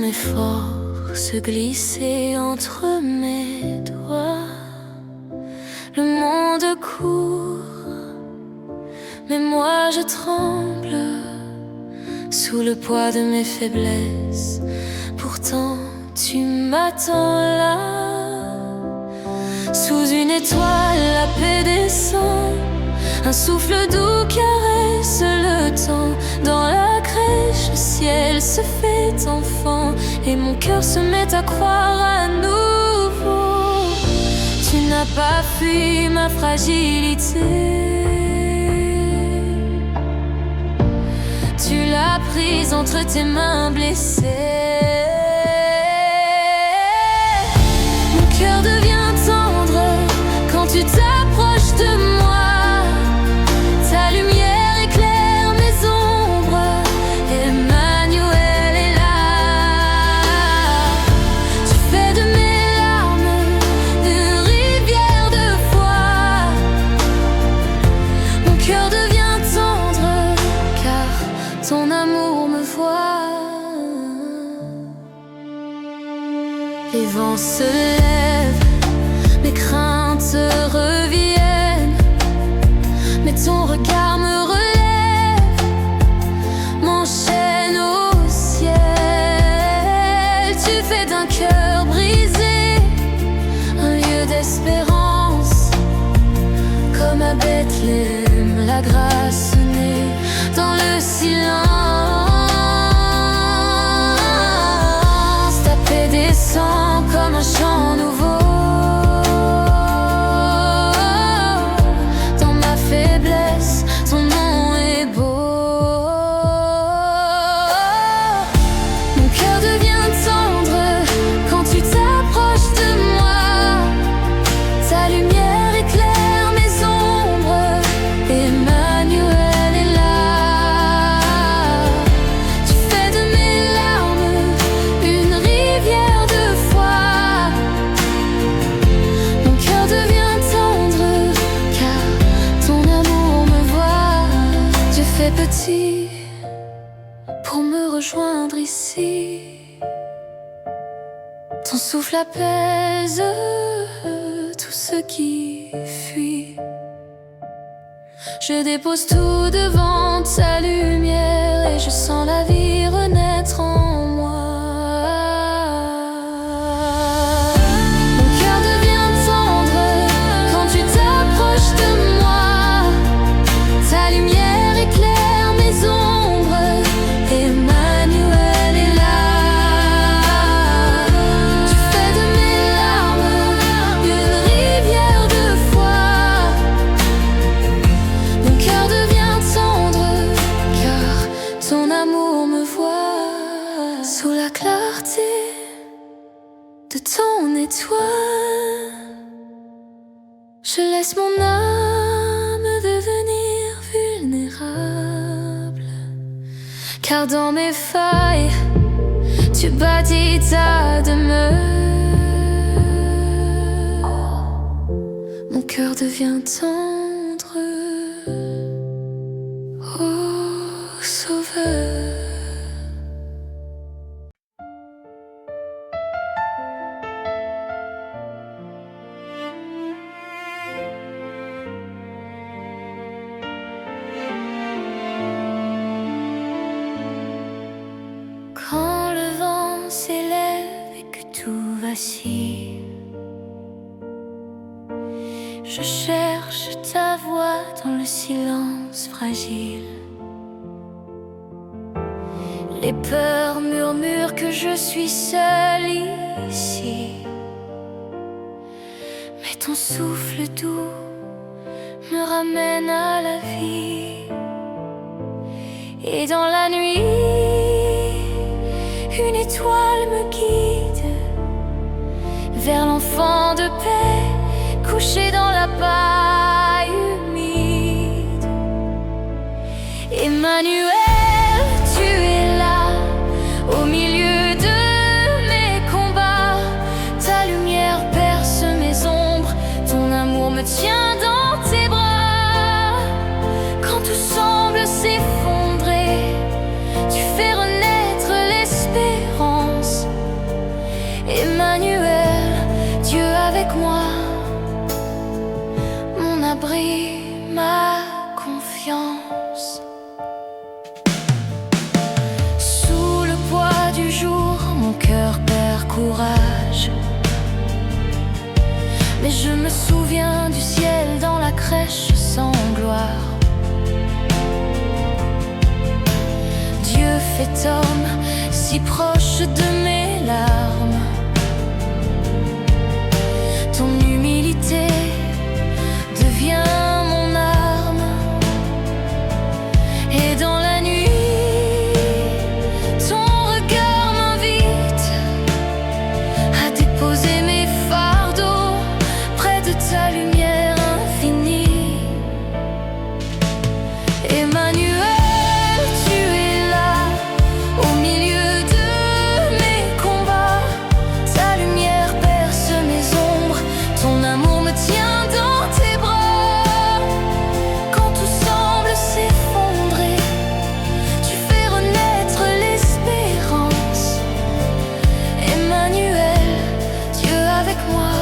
mes forces glisser entre mes doigts. Le monde court, mais moi je tremble sous le poids de mes faiblesses. Pourtant tu m'attends là. Sous une étoile la paix descend, un souffle doux caresse le temps. Dans la crèche le ciel se fait enfant, et mon cœur se met à croire à nouveau. Tu n'as pas fui ma fragilité, tu l'as prise entre tes mains blessées. Mon cœur devient tendre quand tu t'approches de moi. Ta lumière éclaire mes ombres, Emmanuel est là. Tu fais de mes larmes une rivière de foi. Mon cœur devient tendre car ton amour me voit. Les vents se lèvent, mes craintes reviennent, mais ton regard me relève, m'enchaîne au ciel. Tu fais d'un cœur brisé un lieu d'espérance, comme à Bethléem la grâce naît dans le silence. Ta paix descend comme un chant nouveau. Dans ma faiblesse, ton nom est beau. Mon cœur devient tendre quand tu t'approches de moi. Ta lumière éclaire mes ombres, Emmanuel est là. Tu fais de mes larmes une rivière de foi. Mon cœur devient tendre car ton amour me voit. Dieu fait petit pour me rejoindre ici. Ton souffle apaise tout ce qui fuit. Je dépose tout devant ta lumière et je sens la vie renaître en moi. Mon cœur devient tendre quand tu t'approches de moi. Ta lumière éclaire mes ombres, Emmanuel est là. Tu fais de mes larmes une rivière de foi. Mon cœur devient tendre car ton amour me voit. Sous la clarté de ton étoile, je laisse mon âme devenir vulnérable. Car dans mes failles, tu bâtis ta demeure. Mon cœur devient tendre, ô Sauveur. Quand le vent s'élève et que tout vacille, je cherche ta voix dans le silence fragile. Les peurs murmurent que je suis seule ici, mais ton souffle doux me ramène à la vie. Et dans la nuit, une étoile me guide vers l'enfant de paix couché dans la paille humide. Emmanuel, tu es là au milieu de mes combats. Ta lumière perce mes ombres, ton amour me tient dans tes bras. Quand tout semble s'effondrer, tu fais renaître l'espérance. confiance. Sous le poids du jour, mon cœur perd courage. Mais je me souviens du ciel dans la crèche sans gloire. Dieu fait homme, si proche de mes larmes. Ton humilité devient mon arme. Et dans la nuit, ton regard m'invite à déposer mes fardeaux près de ta lumière infinie. Emmanuel, tu es là, au milieu de mes combats. Ta lumière perce mes ombres, ton amour me tient dans tes bras. Quand tout semble s'effondrer, tu fais renaître l'espérance. Emmanuel, Dieu avec moi,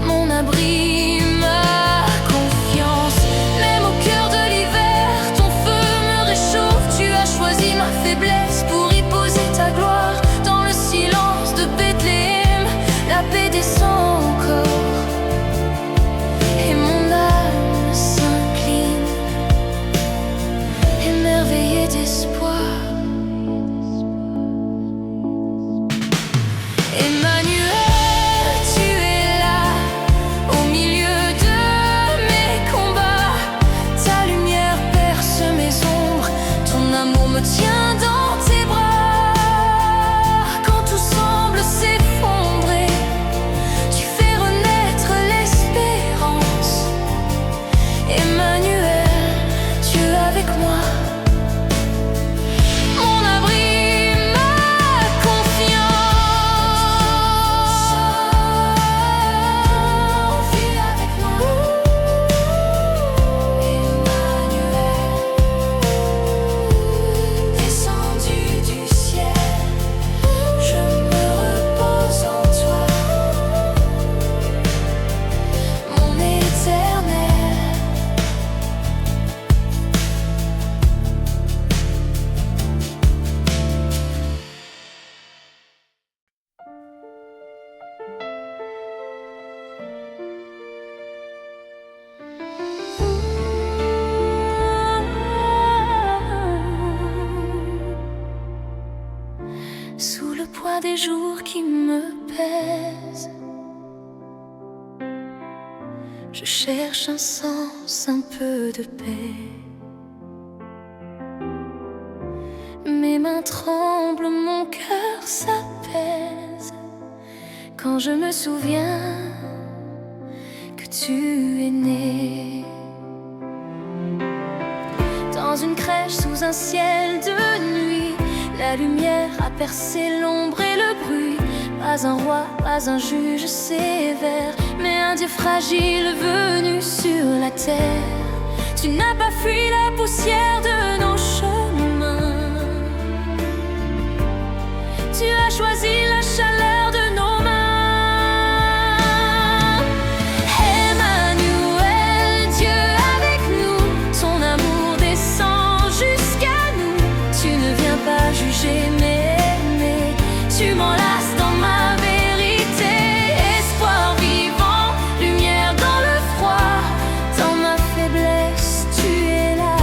mon abri, ma confiance. Même au cœur de l'hiver, ton feu me réchauffe. Tu as choisi ma faiblesse pour y poser ta gloire. Dans le silence de Bethléem, la paix descend encore. Et mon âme s'incline, émerveillée d'espoir. Emmanuel, tu es là, au milieu de mes combats. Ta lumière perce mes ombres, ton amour me tient dans tes bras. Quand tout semble s'effondrer, tu fais renaître l'espérance. Emmanuel, Dieu avec moi, mon abri, ma confiance. Vis avec moi, Emmanuel, descendu du ciel, je me repose en toi, mon éternel. Sous le poids des jours qui me pèsent, je cherche un sens, un peu de paix. Mes mains tremblent, mon cœur s'apaise quand je me souviens que tu es né. Dans une crèche sous un ciel de nuit, la lumière a percé l'ombre et le bruit. Pas un roi, pas un juge sévère, mais un Dieu fragile venu sur la terre. Tu n'as pas fui la poussière de nos chemins. Tu as choisi la chaleur de nos mains. Emmanuel, Dieu avec nous, ton amour descend jusqu'à nous. Tu ne viens pas juger mais aimer, tu m'enlaces dans ma vérité. Espoir vivant, lumière dans le froid, dans ma faiblesse tu es là.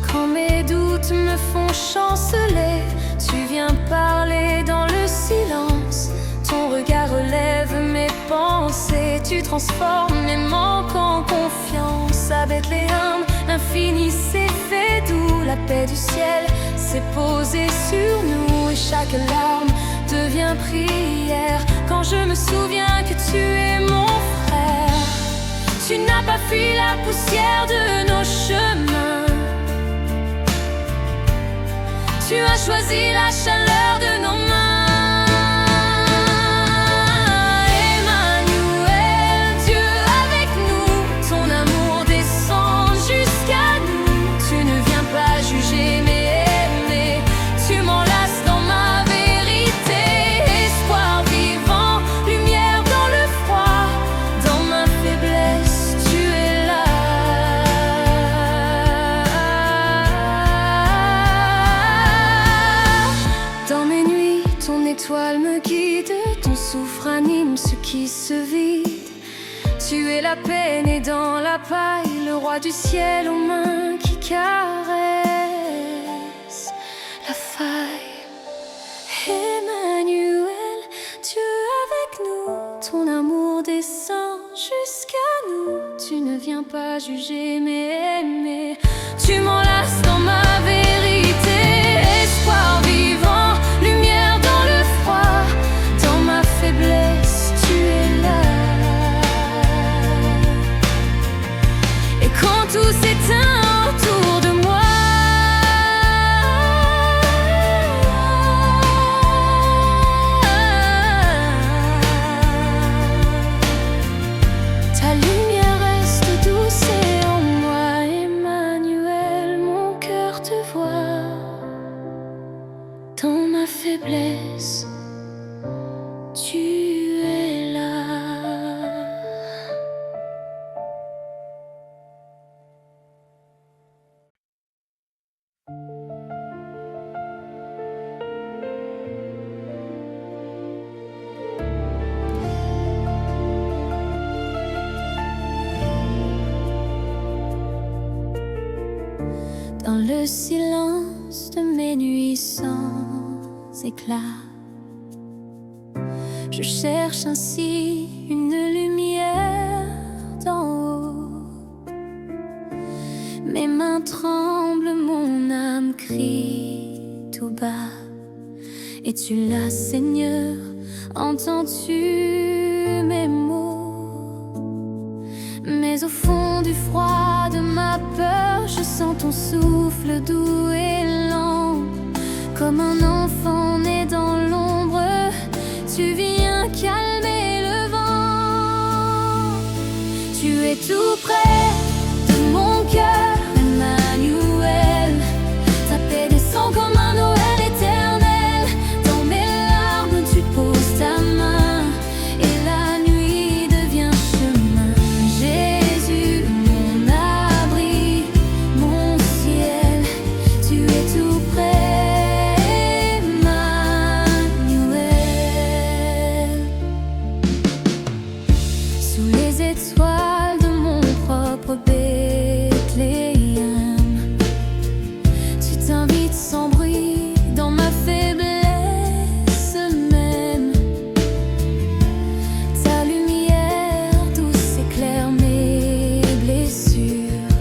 Quand mes doutes me font chanceler, tu viens parler dans le silence. Ton regard relève mes pensées, tu transformes mes manques en confiance. À Bethléem, l'infini s'est fait doux, la paix du ciel s'est posée sur nous. Et chaque larme devient prière quand je me souviens que tu es mon frère. Tu n'as pas fui la poussière de nos chemins. Tu as choisi la chaleur de nos mains. Tu m'enlaces dans ma vérité, espoir vivant. gouffre anime ce qui se vide. Tu es la paix née dans la paille, le roi du ciel aux mains qui caressent la faille. Emmanuel, Dieu avec nous, ton amour descend jusqu'à nous. Tu ne viens pas juger mais aimer. Tu m'enlaces dans ma vérité, espoir vivant, lumière dans le froid. Dans ma faiblesse, tu es là. Et quand tout s'éteint autour de moi, ta lumière reste douce et en moi. Emmanuel, mon cœur te voit. Dans ma faiblesse, tu es là. Dans le silence de mes nuits sans éclat, je cherche ainsi une lumière d'en haut. Mes mains tremblent, mon âme crie tout bas. Es-tu là, Seigneur? Entends-tu mes mots? Mais au fond du froid de ma peur, je sens ton souffle doux et lent. Comme un enfant né dans l'ombre, tu viens calmer le vent. Tu es tout près de mon cœur, Emmanuel. Ta paix descend comme un Noël éternel. Dans mes larmes, tu poses ta main et la nuit devient chemin. Jésus, mon abri, mon ciel, tu es tout près, Emmanuel. Sous les étoiles de mon propre Bethléem, tu t'invites sans bruit dans ma faiblesse même. Ta lumière douce éclaire mes blessures.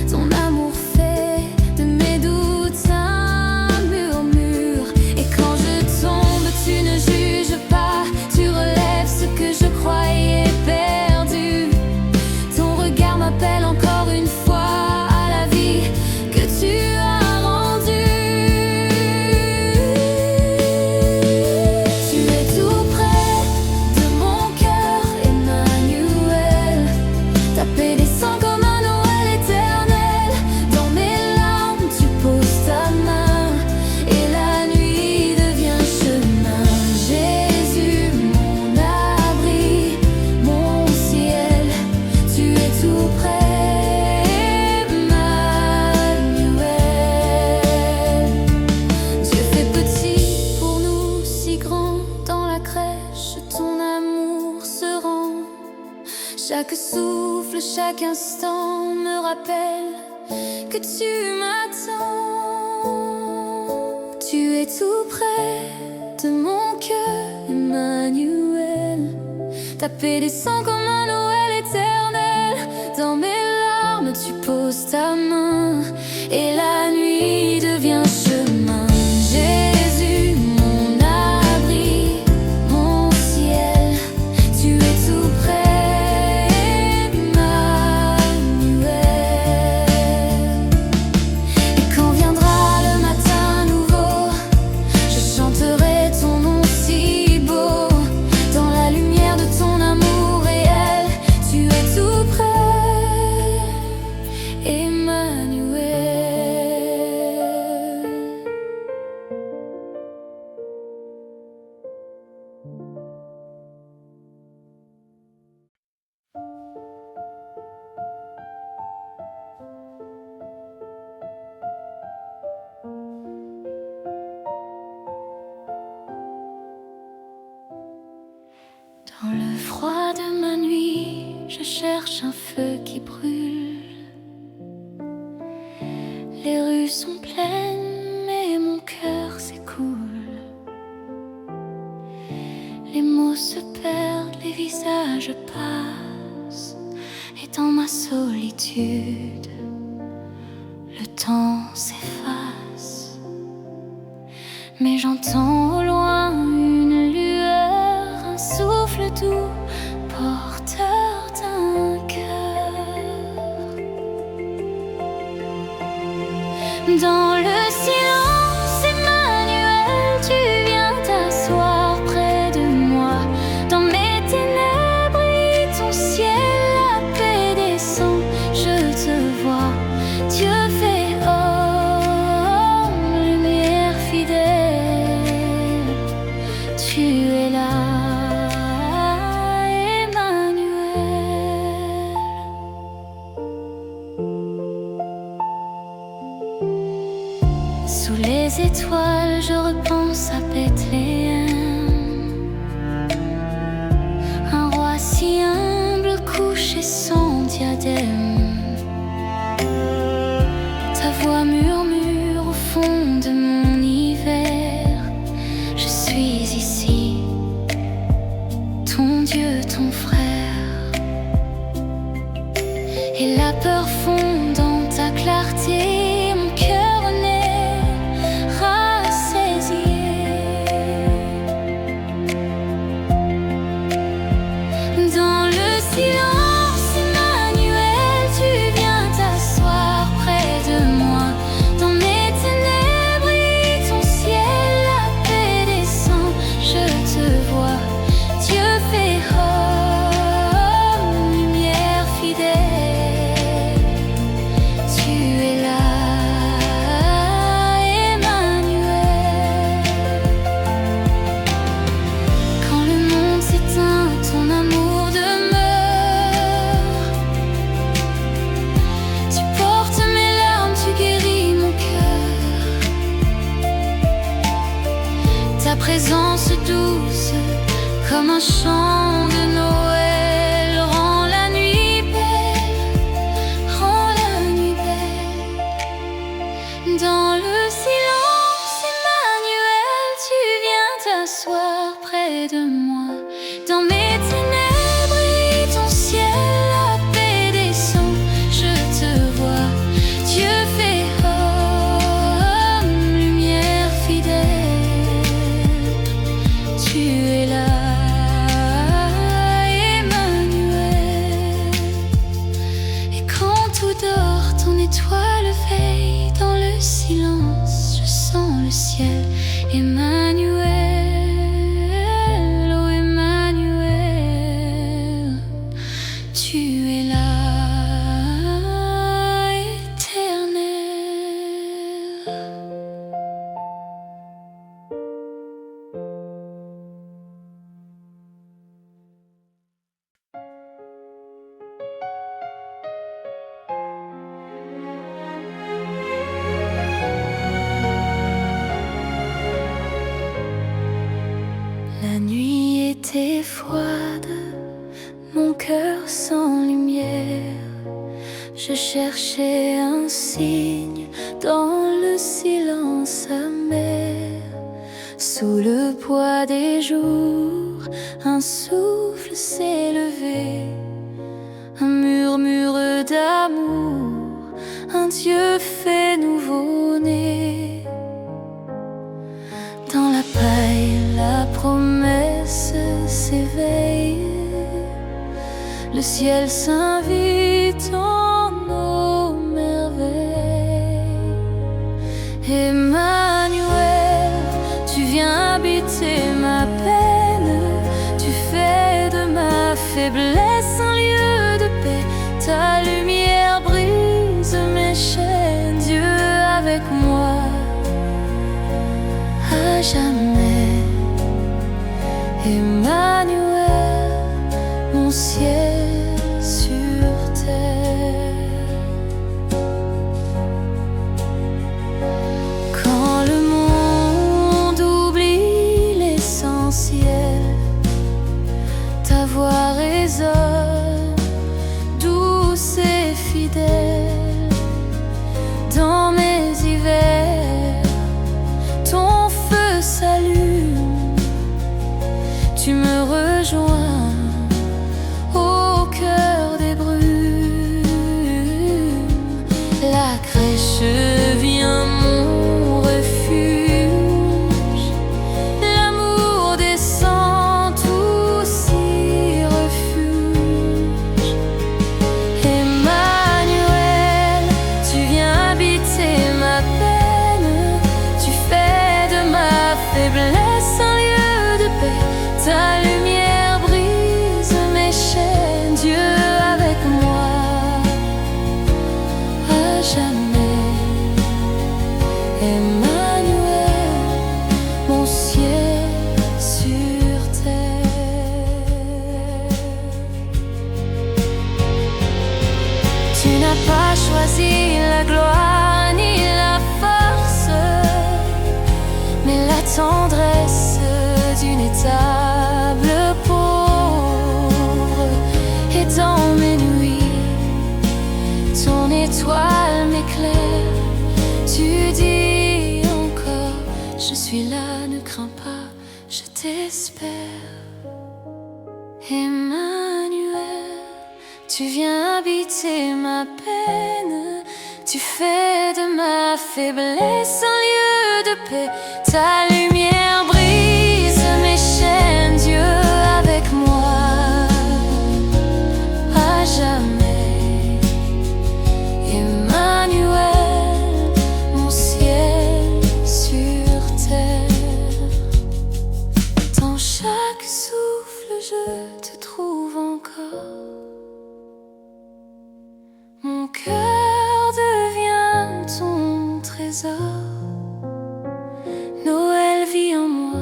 Ton amour fait de mes doutes un murmure. Et quand je tombe, tu ne juges pas, tu relèves ce que je croyais perdu. Ton regard m'appelle encore une fois à la vie que tu as rendue. Tu es tout près de mon cœur, Emmanuel. Ta paix descend comme un Noël éternel. Dans mes larmes, tu poses ta main et la nuit devient chemin. Jésus, mon abri, mon ciel, tu es tout près, Emmanuel. Dieu fait petit pour nous, si grand dans la crèche, ton amour se rend. Chaque souffle, chaque instant me rappelle que tu m'attends. Tu es tout près de mon cœur, Emmanuel. Ta paix descend comme un Noël éternel. Dans mes larmes, tu poses ta main et la nuit devient chemin. Jésus, mon abri, mon ciel, tu es tout près, Emmanuel. Et quand viendra le matin nouveau, je chanterai ton nom si beau. Dans la lumière de ton amour réel, Dans le froid de ma nuit, je cherche un feu qui brûle. Les rues sont pleines, mais mon cœur s'écoule. Les mots se perdent, les visages passent, et dans ma solitude, le temps s'efface. Mais j'entends au loin une lueur, un souffle doux, porteur d'un cœur. Dans le silence, Emmanuel, tu viens t'asseoir près de moi. Dans mes ténèbres et ton ciel, la paix descend. Je te vois, Dieu fait homme, lumière fidèle. Tu es là, Emmanuel. Sous les étoiles, je repense à Bethléem. Un roi si humble couché sans diadème. Ta voix murmure au fond de mon hiver. Je suis ici, ton Dieu, ton frère. Et la peur fond dans ta clarté, mon cœur naît rassasié. Dans le silence, Emmanuel, tu viens t'asseoir près de moi. Dans mes ténèbres et ton ciel, la paix descend. Je te vois, Dieu fait homme, lumière fidèle. Tu es là, Emmanuel. Quand le monde s'éteint, ton amour demeure. Tu portes mes larmes, tu guéris mon cœur. Ta présence douce, comme un chant de Noël, rend la nuit belle, rend la nuit belle. Dans le silence, Emmanuel, tu viens t'asseoir près de moi. Dans mes ténèbres et ton ciel, la paix descend. Je te vois, Dieu fait homme, lumière fidèle. Tu es là, Emmanuel. Et quand tout dort, ton étoile veille. Dans le silence, je sens le ciel. Emmanuel, oh Emmanuel, tu es là, éternel. La nuit était froide, mon cœur sans lumière. Je cherchais un signe dans le silence amer. Sous le poids des jours, un souffle s'est levé, un murmure d'amour, un Dieu fait nouveau-né. Dans la paille, la promesse s'éveille. Le ciel s'invite en nos merveilles. Emmanuel, tu viens habiter ma peine. Tu fais de ma faiblesse un lieu de paix. Ta lumière brise mes chaînes. Dieu avec moi à jamais. Emmanuel, mon ciel sur terre. Quand le monde oublie l'essentiel, résonne, douce et fidèle. Dans mes hivers, ton feu s'allume, tu me rejoins au cœur des brumes. La crèche devient mon refuge, l'amour descend, tout s'y refuge. Emmanuel, tu viens habiter ma peine, tu fais de ma faiblesse un lieu de paix. Ta lumière brise mes chaînes, Dieu avec moi à jamais. Emmanuel, mon ciel sur terre. Tu n'as pas choisi la gloire ni la force, mais la tendresse d'une étable pauvre. Et dans mes nuits, ton étoile m'éclaire. Tu dis encore, je suis là, ne crains pas, je t'espère. Emmanuel, tu viens habiter ma peine, tu fais de ma faiblesse un lieu de paix. Ta lumière brise mes chaînes, Dieu avec moi à jamais. Emmanuel, mon ciel sur terre. Dans chaque souffle je te trouve encore. Mon cœur devient ton trésor. Noël vit en moi,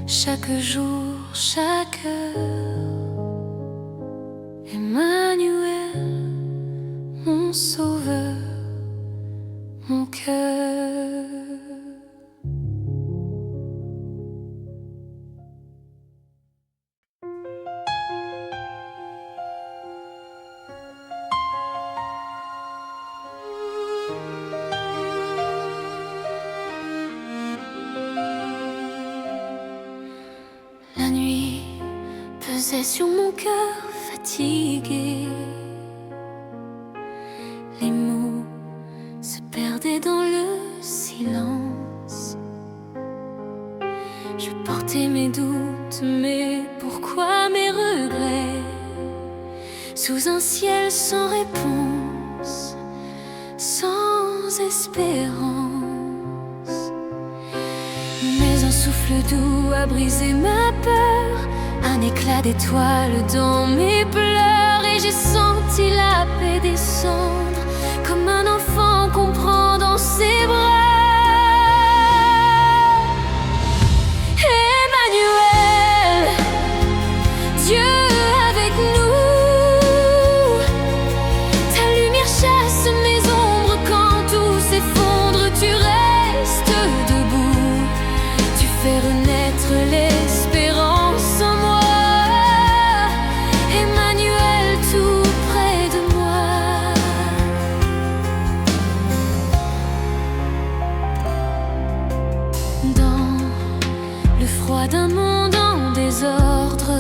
chaque jour, chaque heure. Emmanuel, mon sauveur, mon cœur. La nuit pesait sur mon cœur fatigué. Les mots se perdaient dans le silence. Je portais mes doutes, mais pourquoi mes regrets? Sous un ciel sans réponse, sans espérance. Mais un souffle doux a brisé ma peur, un éclat d'étoiles dans mes pleurs. Et j'ai senti la paix descendre, comme un enfant qu'on prend dans ses bras. Emmanuel, Dieu avec nous. Ta lumière chasse mes ombres quand tout s'effondre. Tu restes debout, tu fais renaître l'espérance en moi. Emmanuel, tout près de moi. Dans le froid d'un monde en désordre,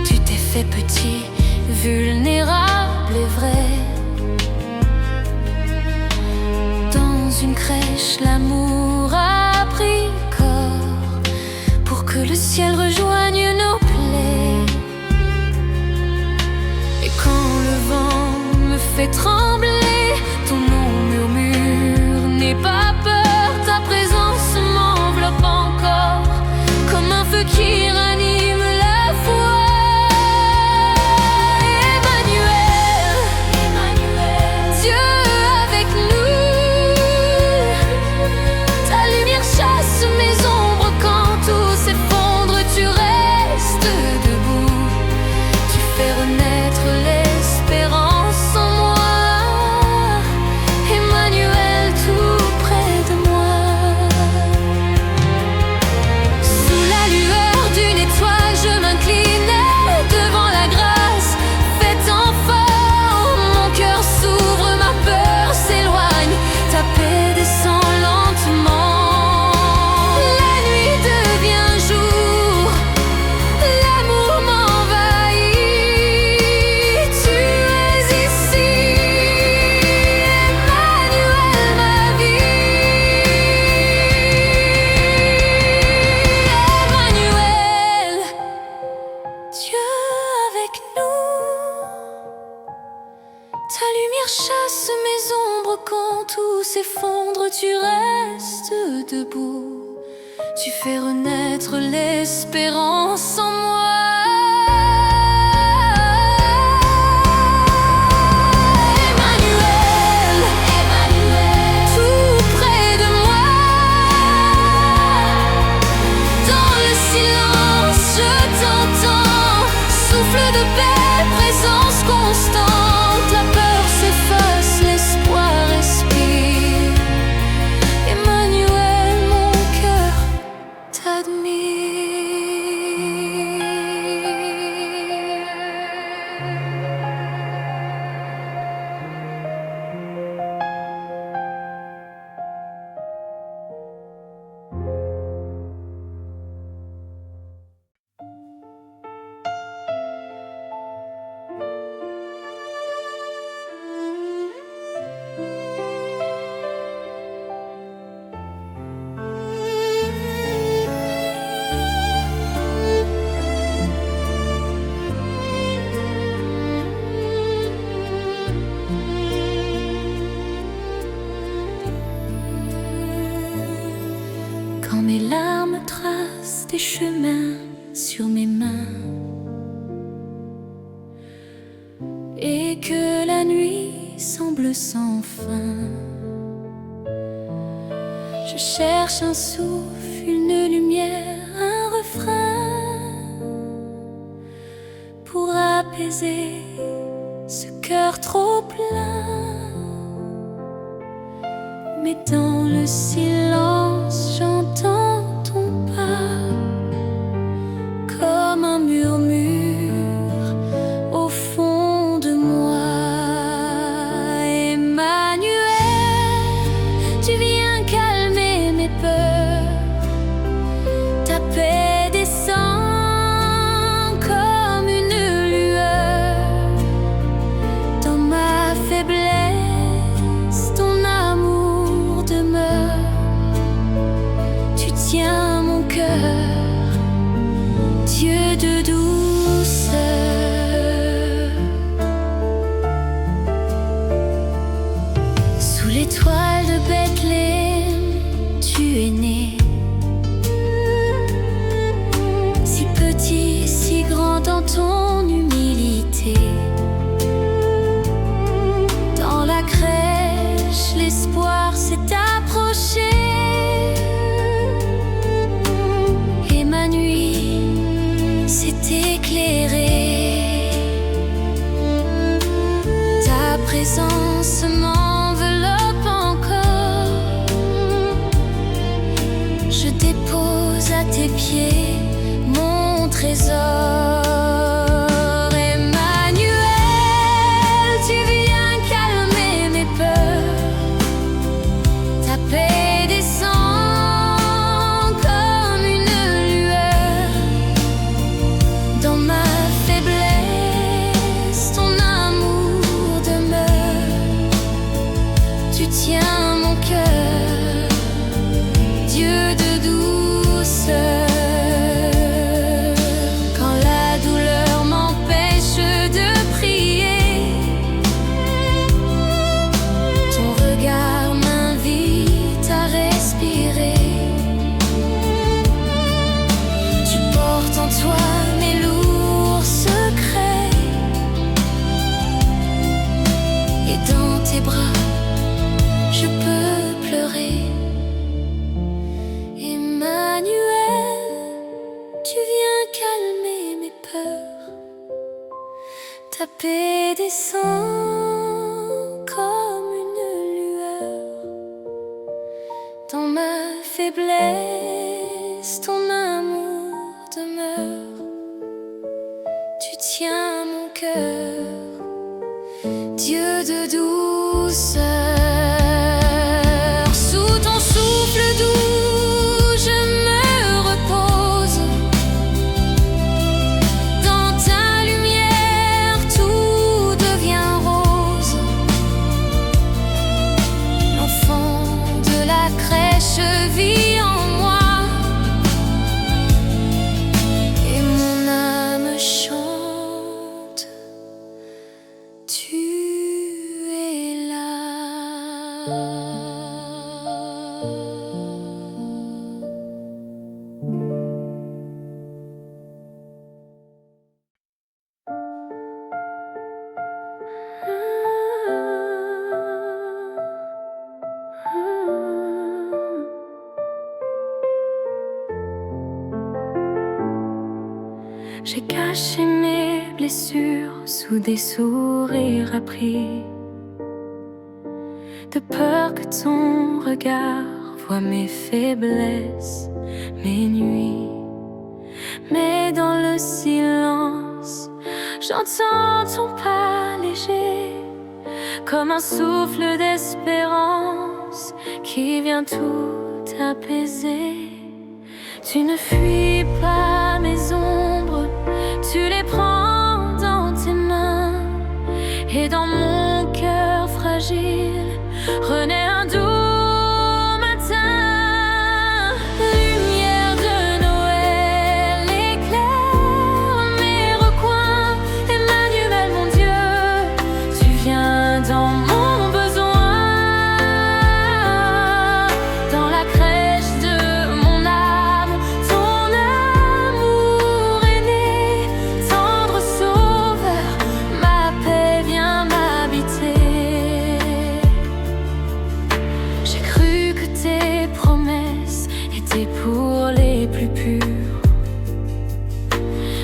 tu t'es fait petit, vulnérable et vrai. Dans une crèche, l'amour a pris corps pour que le ciel rejoigne nos plaies. Et quand le vent me fait trembler, ton nom murmure, n'aie pas peur, ta présence m'enveloppe encore, comme un feu qui ranime la foi. Emmanuel, Dieu avec nous. Ta lumière chasse mes ombres quand tout s'effondre. Tu restes debout, tu fais renaître l'espérance en moi. Emmanuel, tout près debout. Tu fais renaître l'espérance en moi. Présence constante, la peur s'efface, l'espoir respire. Emmanuel, mon cœur t'admire. Quand mes larmes tracent des chemins sur mes mains et que la nuit semble sans fin, je cherche un souffle, une lumière, un refrain pour apaiser ce cœur trop plein. Mais dans le silence, j'entends ton pas comme un murmure au fond de moi. Emmanuel, tu viens calmer mes peurs. Ta paix descend comme une lueur dans ma faiblesse. Ton amour demeure. Tu tiens mon cœur, Dieu de douceur. Sous l'étoile de Bethléem, tu es né. Si petit, si grand dans ton humilité. Dans la crèche, l'espoir s'est approché. Et ma nuit s'est éclairée. Ta présence m'enveloppe encore. Je dépose à tes pieds mon trésor. Emmanuel, tu viens calmer mes peurs. Ta paix descend comme une lueur dans ma faiblesse. Ton amour demeure. Tu tiens mon cœur, Dieu de douceur. Quand la douleur m'empêche de prier, ton regard m'invite à respirer. Tu portes en toi mes lourds secrets, et dans tes bras je peux pleurer. Emmanuel, tu viens calmer mes peurs. Ta paix descend comme une lueur dans ma faiblesse. Ton amour demeure. Tu tiens mon cœur, Dieu de douceur. Sous ton souffle doux, je me repose. Dans ta lumière, tout devient rose. L'enfant de la crèche vit en moi, et mon âme chante. Tu es là. J'ai caché mes blessures sous des sourires appris, de peur que ton regard voie mes faiblesses, mes nuits. Mais dans le silence, j'entends ton pas léger, comme un souffle d'espérance qui vient tout apaiser. Tu ne fuis pas mes ombres, tu les prends dans tes mains, et dans mon cœur fragile renaît un doux matin. Lumière de Noël éclaire mes recoins. Emmanuel, mon Dieu, tu viens dans mon besoin. Dans la crèche de mon âme, ton amour est né. Tendre sauveur, ma paix vient m'habiter. J'ai cru que tes promesses étaient pour les plus purs,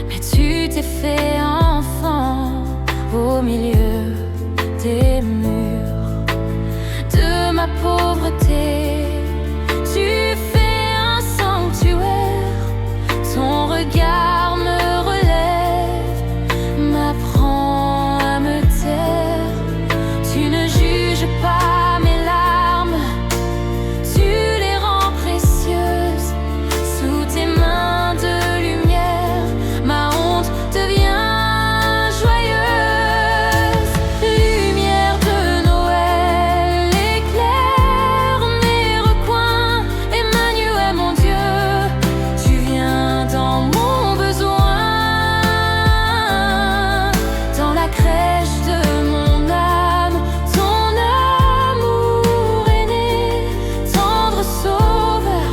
mais tu t'es fait enfant au milieu des murs de ma pauvreté. Tu fais un sanctuaire, ton regard me relève, m'apprend à me taire. Tu ne juges pas mes larmes, tu les rends précieuses. Sous tes mains de lumière, ma honte devient joyeuse. Lumière de Noël éclaire mes recoins. Emmanuel, mon Dieu, tu viens dans mon besoin. Dans la crèche de mon âme, ton amour est né. Tendre sauveur,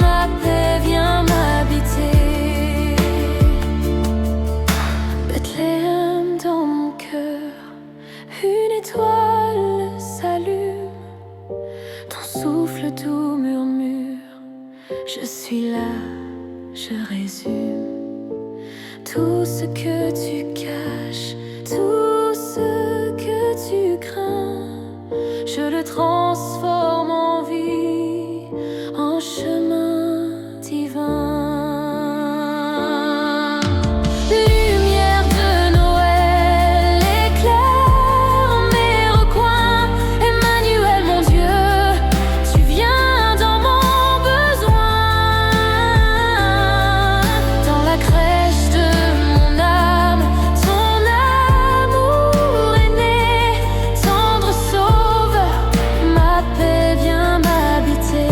ma paix vient m'habiter. Bethléem dans mon cœur, une étoile s'allume. Ton souffle doux murmure, je suis là, je résume. Tout ce que tu caches, tout ce que tu crains, je le transforme en vie, en chemin divin. Lumière de Noël éclaire mes recoins. Emmanuel, mon Dieu, tu viens dans mon besoin. Dans la crèche de mon âme, ton amour est né. Tendre sauveur, ma paix vient m'habiter.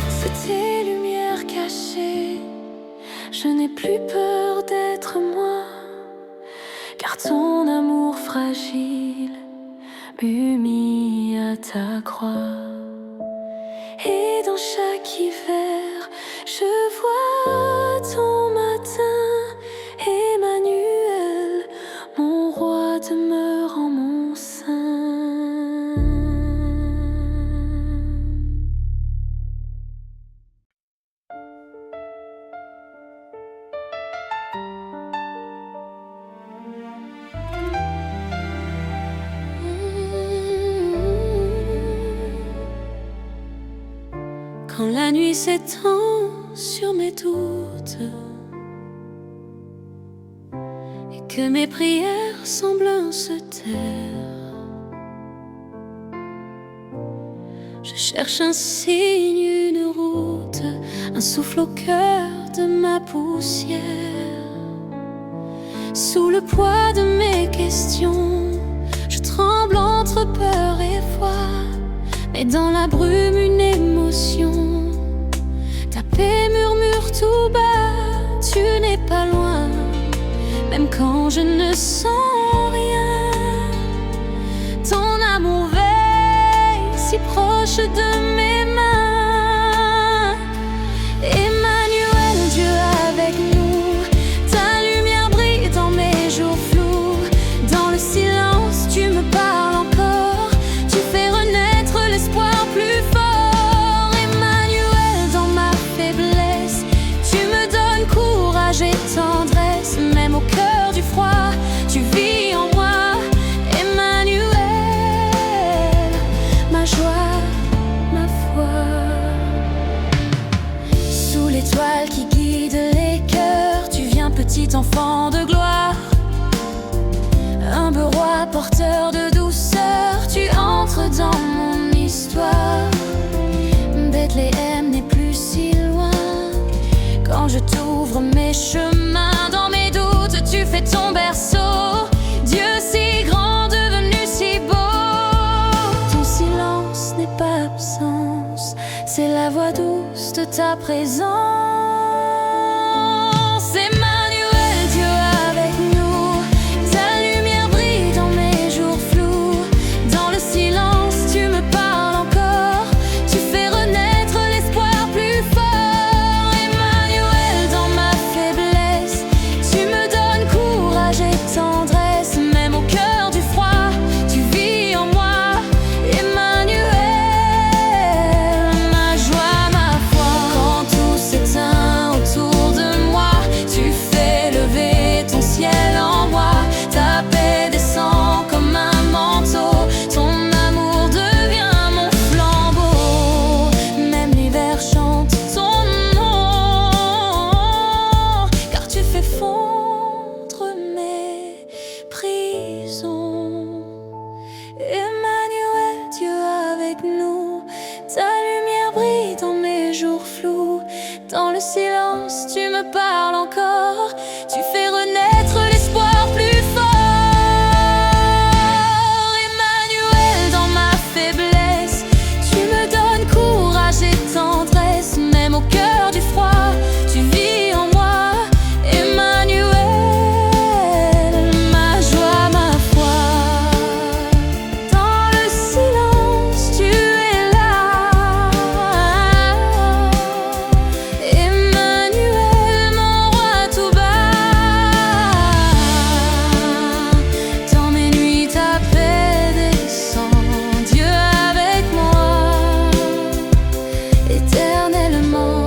Sous tes lumières cachées, je n'ai plus peur d'être moi, car ton amour fragile m'eut mis à ta croix. Et dans chaque hiver, je vois ton matin. Emmanuel, mon roi demeure en mon sein. Quand la nuit s'étend sur mes doutes et que mes prières semblent se taire, je cherche un signe, une route, un souffle au cœur de ma poussière. Sous le poids de mes questions, je tremble entre peur et foi. Mais dans la brume, une émotion, ta paix murmure tout bas. Tu n'es pas loin, même quand je ne sens rien. Ton amour veille si proche de mes mains. Emmanuel, Dieu avec nous, ta lumière brille dans mes jours flous. Dans le silence, tu me parles encore, tu fais renaître l'espoir plus fort. Emmanuel, dans ma faiblesse, tu me donnes étoile qui guide les cœurs. Tu viens petit enfant de gloire, humble roi porteur de douceur. Tu entres dans mon histoire. Bethléem n'est plus si loin. Quand je t'ouvre mes chemins, dans mes doutes tu fais ton berceau. Dieu si grand, devenu si beau. Ton silence n'est pas absence, c'est la voix douce de ta présence. Emmanuel, Dieu avec nous. Ta lumière brille dans mes jours flous. Dans le silence, tu me parles encore. Tu fais renaître l'espoir plus fort. Emmanuel, dans ma faiblesse, tu me donnes courage et tendresse. Même au cœur du froid, tu vis en moi. Emmanuel, ma joie, ma foi. Quand tout s'éteint autour de moi, tu fais lever ton ciel en moi. Ta paix descend comme un manteau. Ton amour devient mon flambeau. Même l'hiver chante ton nom, car tu fais fondre mes prisons. Emmanuel, Dieu avec nous. Ta lumière brille dans mes jours flous. Dans le silence, tu me parles encore. Tu fais renaître l'espoir plus fort. Emmanuel, dans ma faiblesse, tu me donnes courage et tendresse. Même au cœur du froid, tu vis en moi. Emmanuel, ma joie, ma foi. Dans le silence, tu es là. Emmanuel, mon roi tout bas. Dans mes nuits, ta paix descend. Dieu avec moi, éternellement.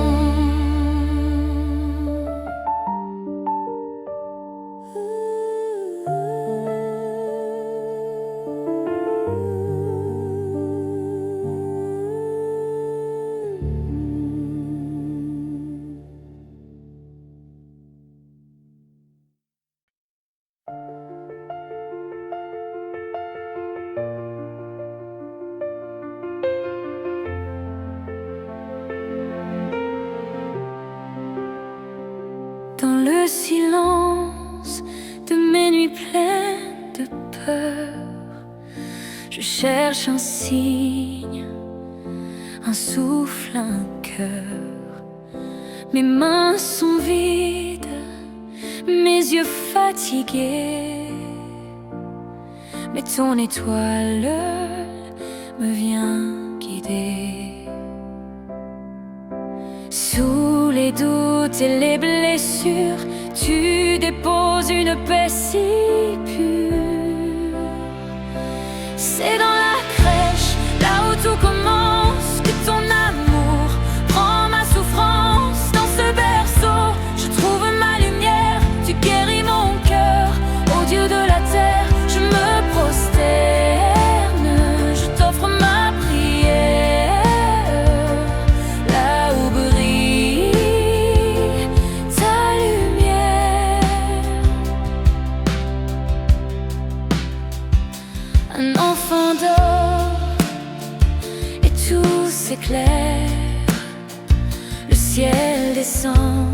Dans le silence de mes nuits pleines de peur, je cherche un signe, un souffle, un cœur. Mes mains sont vides, mes yeux fatigués, mais ton étoile me vient guider. Sous les doutes et les blessures, tu déposes une paix si pure. C'est dans la crèche, là où tout commence, que ton amour prend ma souffrance. Dans ce berceau, je trouve ma lumière. Tu guéris mon cœur, ô Dieu de la terre. Je me prosterne, je t'offre ma prière. Là où brille ta lumière, un enfant dort et tout s'éclaire. Le ciel descend,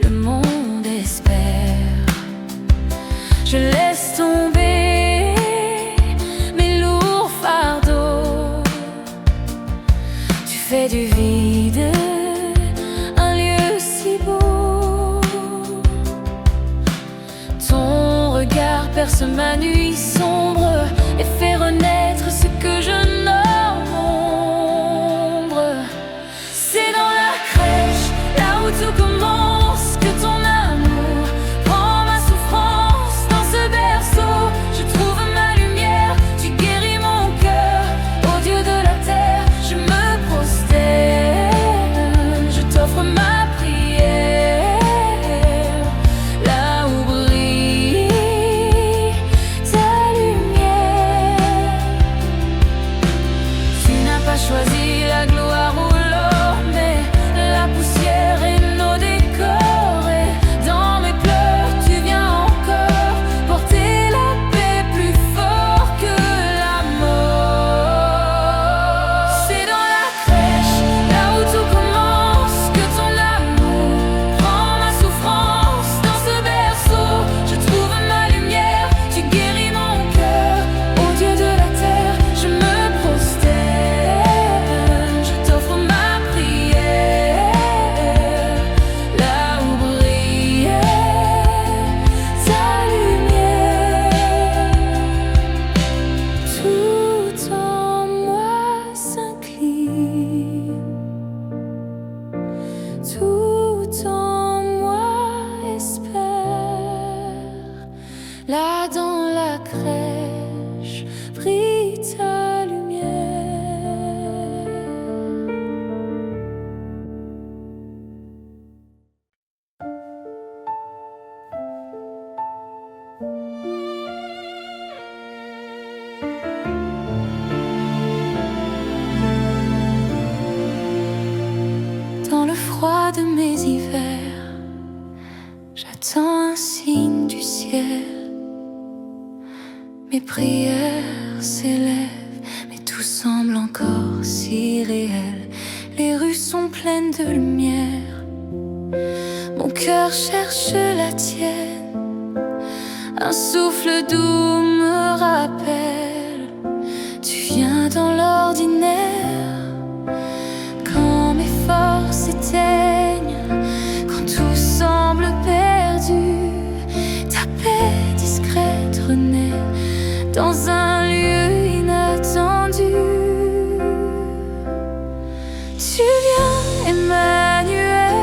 le monde espère. Je laisse tomber mes lourds fardeaux. Tu fais du vide un lieu si beau. Ton regard perce ma nuit sombre et fait renaître ce que je nomme ombre. C'est dans la crèche, là où tout commence, que ton amour prend ma souffrance. Dans ce berceau, je trouve ma lumière. Tu guéris mon cœur, ô Dieu de la terre. Je me prosterne, je t'offre ma prière. Là où brille ta lumière. Tu n'as pas choisi la gloire ou l'or, mais la tout en moi espère. Là dans la crèche brille ta lumière. Dans le froid de mes hivers, j'attends un signe du ciel. Mes prières s'élèvent, mais tout semble encore si réel. Les rues sont pleines de lumière, mon cœur cherche la tienne. Un souffle doux me rappelle, tu viens dans l'ordinaire. Quand mes forces s'éteignent, quand tout semble perdu, ta paix discrète renaît dans un lieu inattendu. Tu viens, Emmanuel,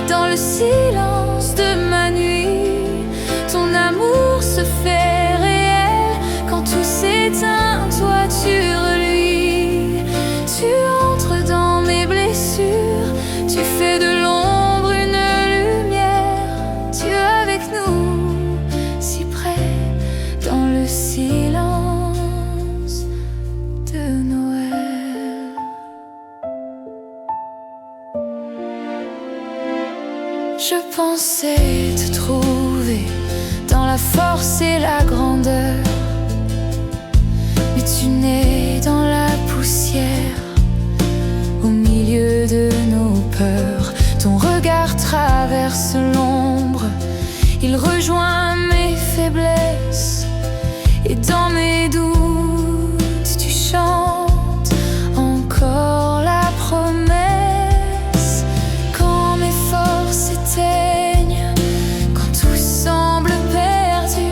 dans le silence de ma nuit. Ton amour se fait réel quand tout s'éteint, toi tu reluis. Tu entres dans mes blessures, tu fais de l'ombre une lumière. Dieu avec nous, si près dans le silence de Noël. Je pensais te trouver dans la force et la grandeur, mais tu nais dans la poussière, au milieu de nos peurs. Ton regard traverse l'ombre, il rejoint mes faiblesses, et dans mes doutes tu chantes encore la promesse. Quand mes forces s'éteignent, quand tout semble perdu,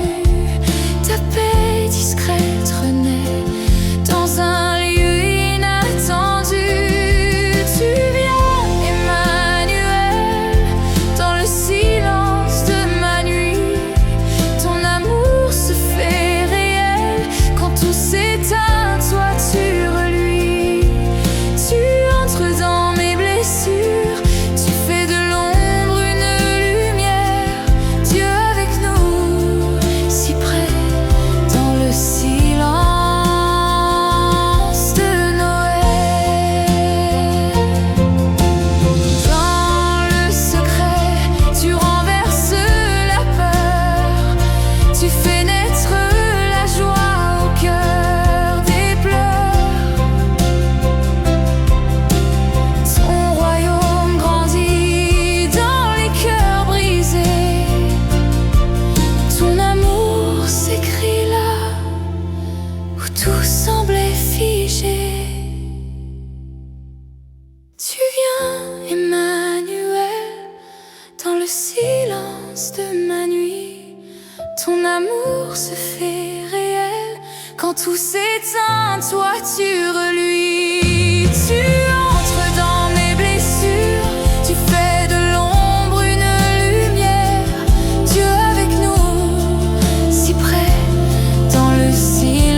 ta paix discrète renaît dans un lieu inattendu. Tu viens, Emmanuel, dans le silence de ma nuit. Ton amour se fait réel quand tout s'éteint, toi tu reluis. Tu entres dans mes blessures, tu fais de l'ombre une lumière. Dieu avec nous, si près dans le silence de Noël. Dans le secret, tu renverses la peur, tu fais naître la joie au cœur des pleurs. Ton royaume grandit dans les cœurs brisés. Ton amour s'écrit là où tout semblait figé. Tu viens, Emmanuel, dans le silence de ma nuit. Ton amour se fait réel quand tout s'éteint, toi tu reluis. Tu entres dans mes blessures, tu fais de l'ombre une lumière. Dieu avec nous, si près dans le silence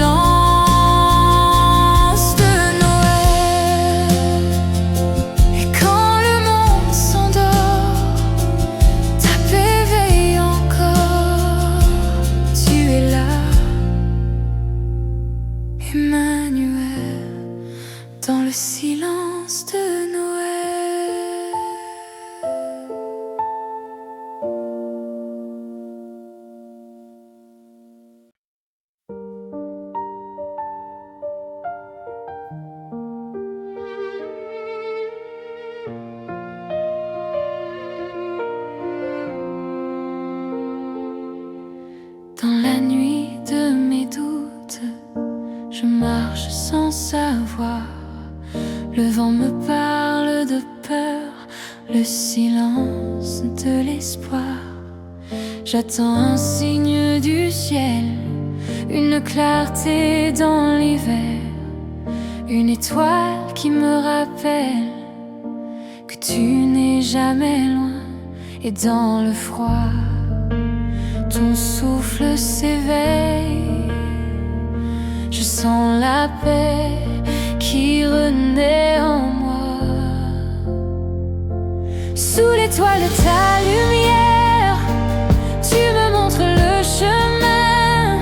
de Noël. Et quand le monde s'endort, ta paix veille encore. Tu es là, Emmanuel, dans le silence de Noël. Dans la nuit de mes doutes, je marche sans savoir. Le vent me parle de peur, le silence de l'espoir. J'attends un signe du ciel, une clarté dans l'hiver, une étoile qui me rappelle que tu n'es jamais loin. Et dans le froid, ton souffle s'éveille. Je sens la paix qui renaît en moi. Sous l'étoile de ta lumière, tu me montres le chemin.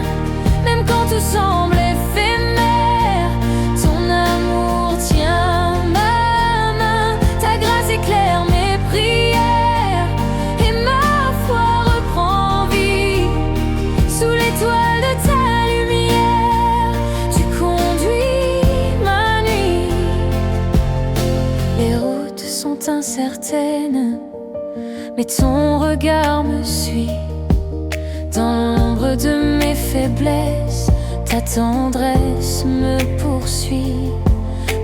Même quand tout semble éphémère, ton amour tient ma main. Ta grâce éclaire mes prières et ma foi reprend vie. Sous l'étoile de ta lumière, tu conduis ma nuit. Les routes sont incertaines, mais ton regard me suit. Dans l'ombre de mes faiblesses, ta tendresse me poursuit.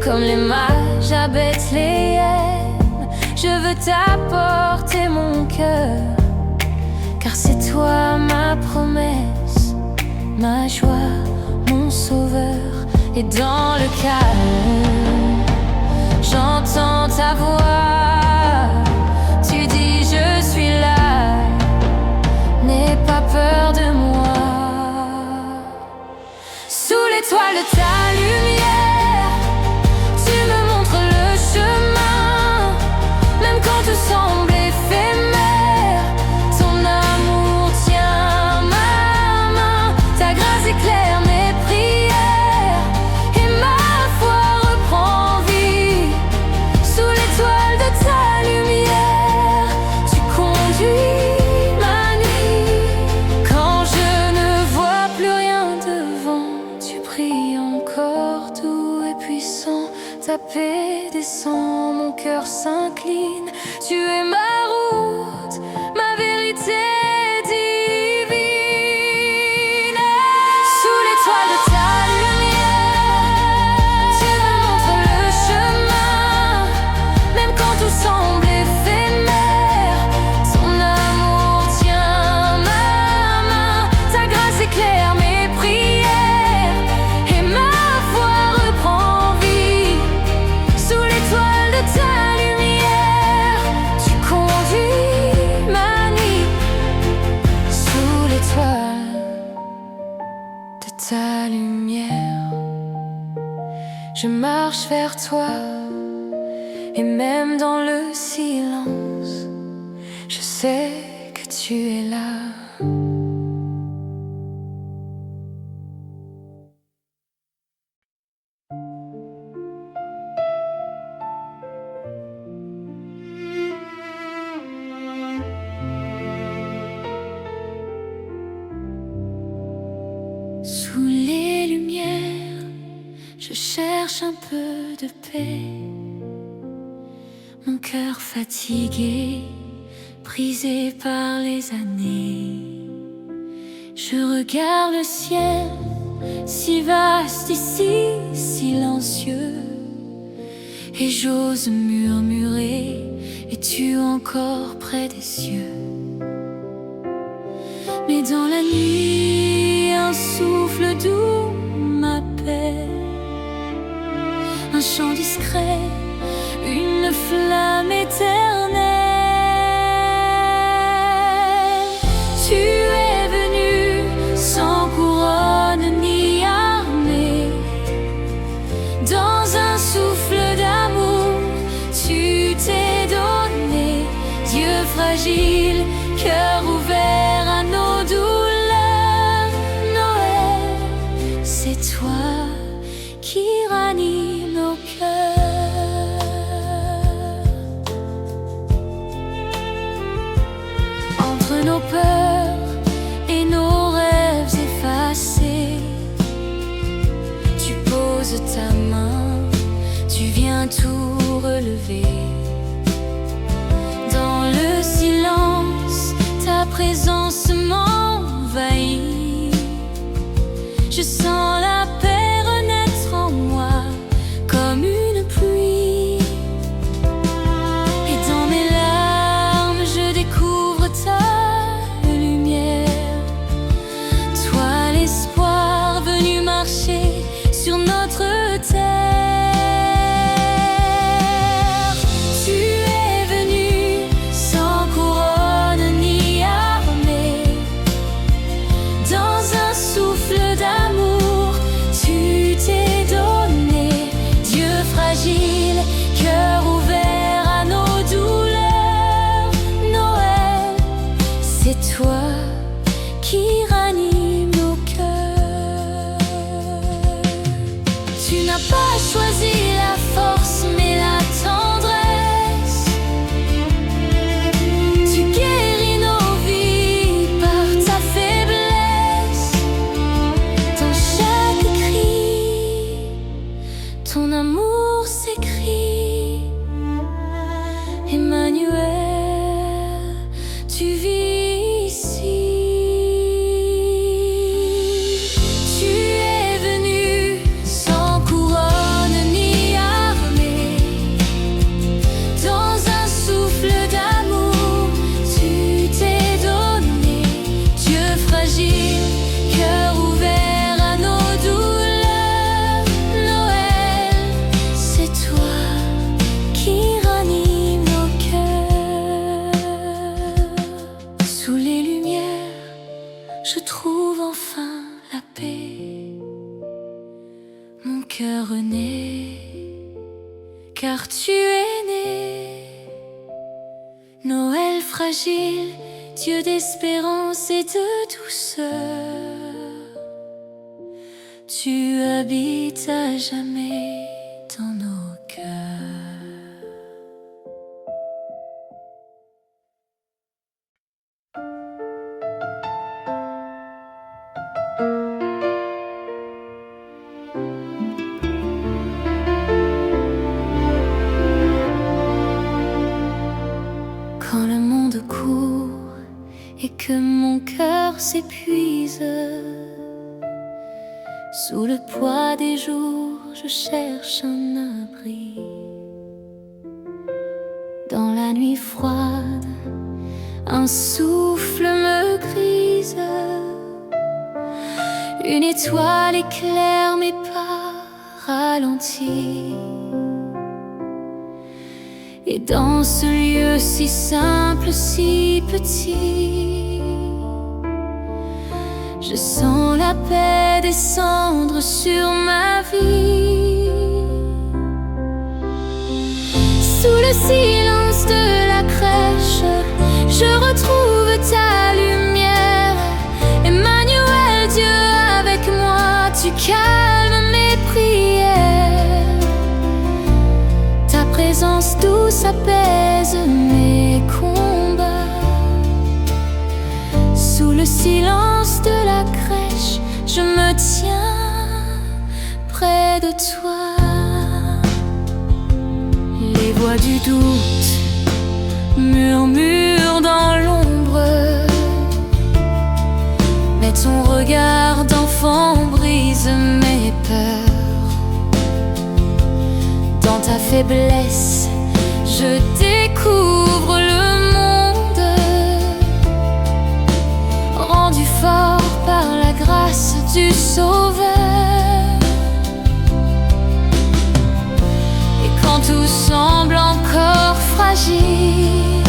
Comme les mages à Bethléem, je veux t'apporter mon cœur, car c'est toi ma promesse, ma joie, mon sauveur. Et dans le calme, j'entends ta voix. Tu dis je suis là, n'aie pas peur de moi. Sous l'étoile de ta lumière, tu me montres le chemin. Même quand tout semble éphémère, ton amour tient ma main. Ta grâce éclaire mes prières et ma foi reprend vie. Sous l'étoile de ta lumière, tu conduis ma nuit. Quand je ne vois plus rien devant, tu brilles encore doux et puissant. Ta paix descend, mon cœur s'incline. Tu es ma route, ma vérité divine. Sous l'étoile de ta lumière, tu me montres le chemin. Même quand tout semble éphémère, ton amour tient ma main. Ta grâce éclaire mes prières et ma foi reprend vie. Sous l'étoile de ta lumière, tu conduis ma nuit. Sous l'étoile de ta lumière, je marche vers toi. Et même dans le silence, je sais que tu es là. Sous les lumières, je cherche un peu de paix. Mon cœur fatigué, brisé par les années. Je regarde le ciel, si vaste et si silencieux. Et j'ose murmurer, es-tu encore près des cieux? Mais dans la nuit, un souffle doux m'appelle. Un chant discret, une flamme éternelle. Tu es venu sans couronne ni armée. Dans un souffle d'amour, tu t'es donné. Dieu fragile, cœur ouvert à nos douleurs. Noël, c'est toi qui ranime nos cœurs. Entre nos peurs et nos rêves effacés, tu poses ta main, tu viens tout relever. Dans le silence, ta présence m'envahit. Je sens la paix renaître en moi comme une pluie. Et dans mes larmes, je découvre ta lumière. Toi, l'espoir venu marcher sur notre terre. je trouve enfin la paix. Mon cœur renaît, car tu es né. Noël fragile, Dieu d'espérance et de douceur. Tu habites à jamais dans nos cœurs. Quand le monde court et que mon cœur s'épuise, sous le poids des jours, je cherche un abri. Dans la nuit froide, un souffle me grise. Une étoile éclaire mes pas ralentis. Et dans ce lieu si simple, si petit, je sens la paix descendre sur ma vie. Sous le silence de la crèche, je retrouve ta lumière. Emmanuel, Dieu avec moi, tu calmes mes prières. Ta présence douce apaise mes combats. Sous le silence de la crèche, je me tiens près de toi. Les voix du doute murmurent dans l'ombre, mais ton regard d'enfant brise mes peurs. Dans ta faiblesse, je découvre le monde, rendu fort par la grâce du Sauveur. Et quand tout semble encore fragile,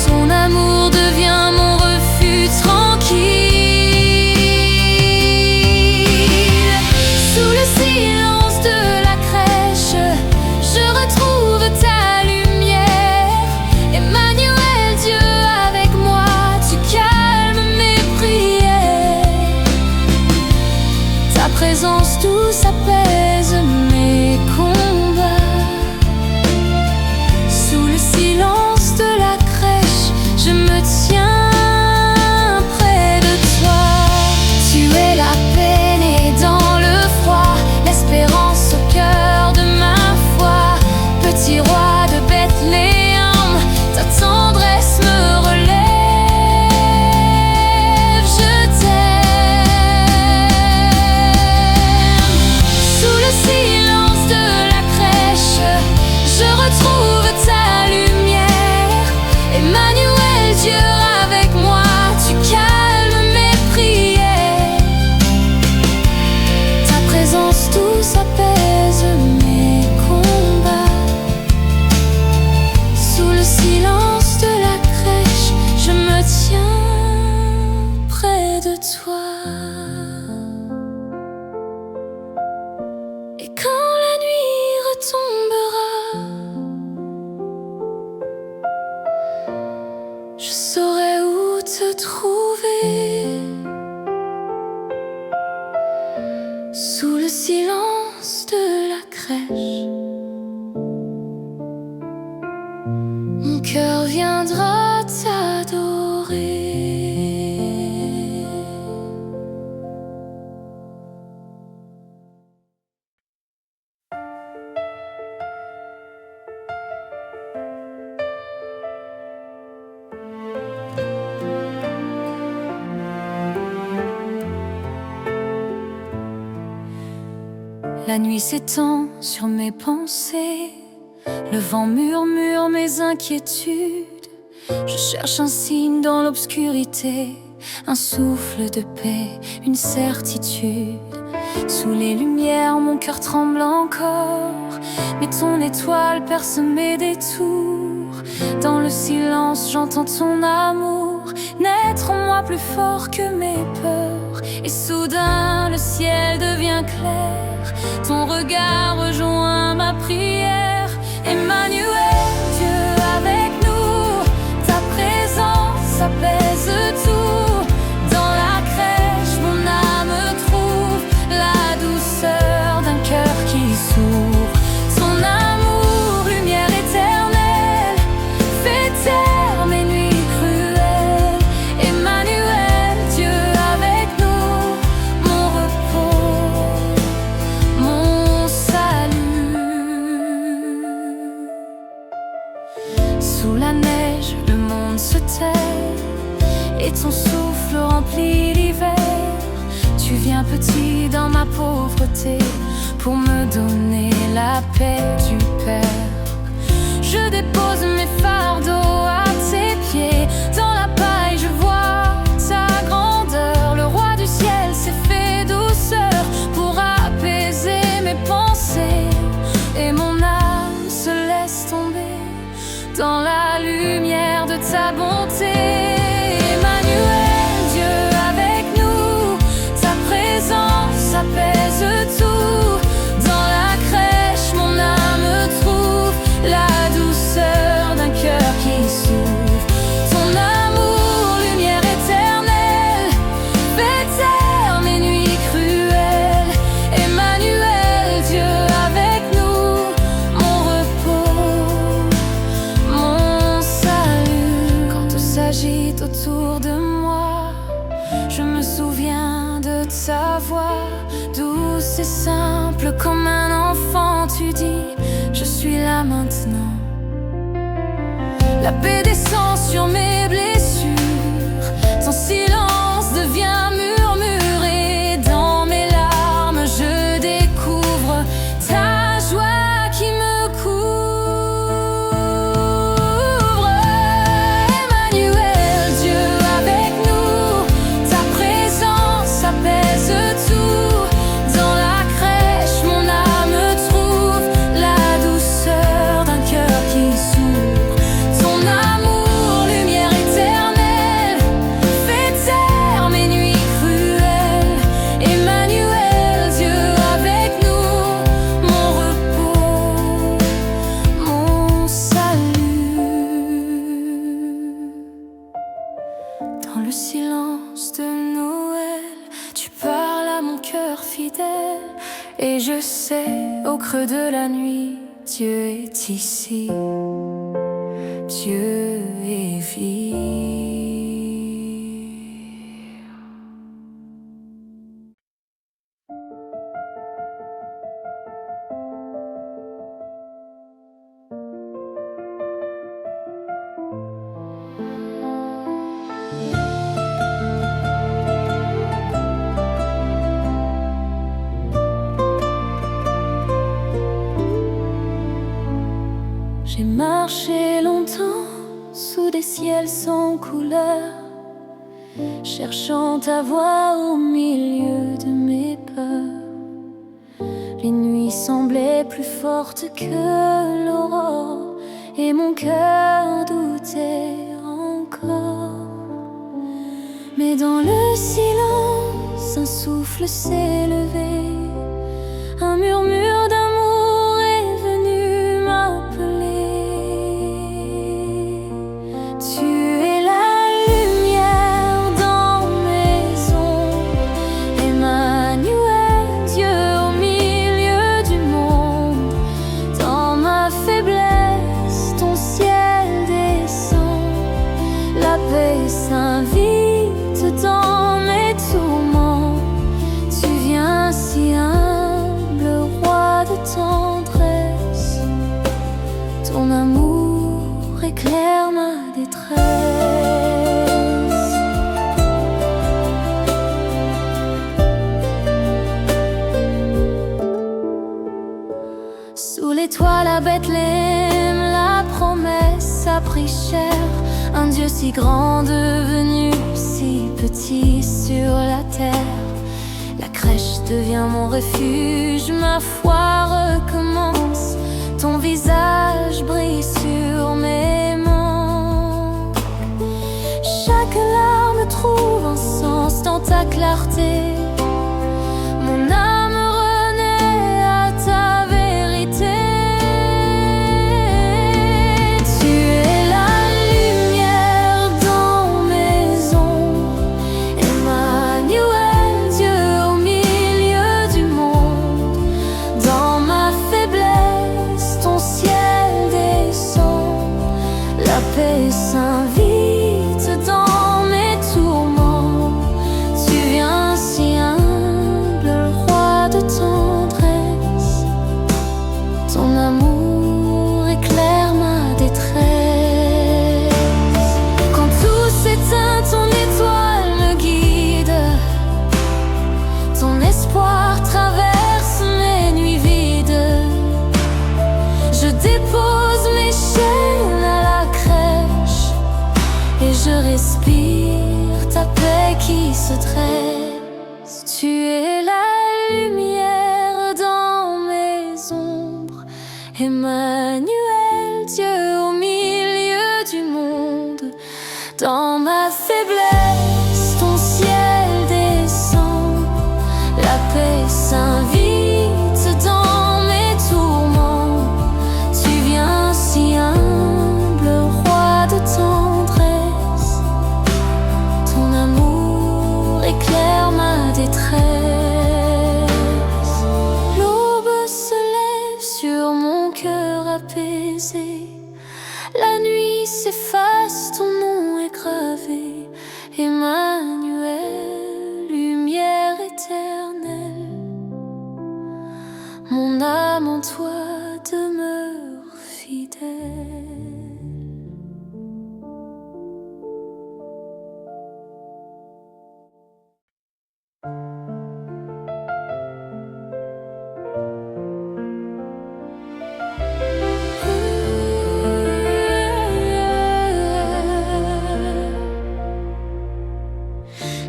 ton amour devient mon refuge tranquille. Sous le silence de la crèche, je retrouve ta lumière. Emmanuel, Dieu avec moi, tu calmes mes prières. Ta présence douce apaise mes combats. Sous le silence de la crèche, je me tiens près de toi. Tu es la paix née dans le froid, l'espérance au cœur de ma foi. Petit roi de Bethléem, ta tendresse me relève. Je t'aime. Sous le silence de la crèche, je retrouve ta lumière. Emmanuel, Dieu avec moi, tu calmes mes prières. Ta présence douce apaise mes combats. Sous le silence de la crèche, je me tiens près de toi. Et quand la nuit retombera, je saurai où te trouver. Sous le silence de la crèche, mon cœur viendra t'adorer. La nuit s'étend sur mes pensées, le vent murmure mes inquiétudes. Je cherche un signe dans l'obscurité, un souffle de paix, une certitude. Sous les lumières, mon cœur tremble encore, mais ton étoile perce mes détours. Dans le silence, j'entends ton amour naître en moi plus fort que mes peurs. Et soudain le ciel devient clair, ton regard rejoint ma prière. Emmanuel, Dieu avec nous, ta présence apaise tout. Dans la crèche, mon âme trouve la douceur d'un cœur qui s'ouvre. Ton amour, lumière éternelle, fait taire mes nuits cruelles. Emmanuel, Dieu avec nous, mon repos, mon salut. Sous la neige, le monde se tait, et ton souffle remplit l'hiver. Tu viens petit dans ma pauvreté, pour me donner la paix du Père. Je dépose mes fardeaux à tes pieds, dans la paille je vois ta grandeur. Le roi du ciel s'est fait douceur, pour apaiser mes pensées. Et mon âme se laisse tomber dans la lumière de ta bonté. Emmanuel, Dieu avec nous, ta présence apaise tout. Dans la crèche, mon âme trouve la douceur d'un cœur qui s'ouvre. Ton amour, lumière éternelle, fait taire mes nuits cruelles. Emmanuel, Dieu avec nous, mon repos, mon salut. Quand tout s'agite autour de moi, je me souviens de ta voix, douce et simple comme un enfant. Tu dis, je suis là maintenant. La paix descend sur mes blessures, ton silence devient murmure. Et dans mes larmes je découvre ta joie qui me couvre. Emmanuel, Dieu avec nous, ta présence apaise tout. Dans la crèche, mon âme trouve la douceur d'un cœur qui s'ouvre. Ton amour, lumière éternelle, fait taire mes nuits cruelles. Emmanuel, Dieu avec nous, mon repos, mon salut. Dans le silence de Noël, tu parles à mon cœur fidèle. Et je sais, au creux de la nuit, Dieu est ici, Dieu est vie. J'ai marché longtemps sous des ciels sans couleur, cherchant ta voix au milieu de mes peurs. Les nuits semblaient plus fortes que l'aurore, et mon cœur doutait encore. Mais dans le silence, un souffle s'est levé, un murmure d'amour est venu m'appeler. Tu es la lumière dans mes ombres, Emmanuel, Dieu au milieu du monde. Dans ma faiblesse, ton ciel descend, la paix s'invite dans mes tourments. Tu viens si humble, roi de tendresse, ton amour éclaire ma détresse. Sous l'étoile à Bethléem, la promesse a pris chair. Un Dieu si grand devenu si petit sur la terre. La crèche devient mon refuge, ma foi recommence. Ton visage brille sur mes manques. Chaque ta clarté. Mon âme renaît à ta vérité. Tu es la lumière dans mes ombres, Emmanuel, Dieu au milieu du monde. Dans ma faiblesse, ton ciel descend, la paix s'invite dans mes tourments. Tu viens si humble, roi de tendresse, ton amour éclaire ma détresse. Quand tout s'éteint, ton étoile me guide, ton espoir traverse mes nuits vides. Je dépose mes chaînes à la crèche et je respire ta paix qui se dresse. Tu es la lumière dans mes ombres, Emmanuel, Dieu au milieu du monde. Dans ma faiblesse, ton ciel descend, la paix s'invite dans mes tourments. Tu viens si humble, roi de tendresse, ton amour éclaire ma détresse. L'aube se lève sur mon cœur apaisé, la nuit s'efface, ton nom est gravé. Emmanuel, lumière éternelle, mon âme en toi demeure fidèle.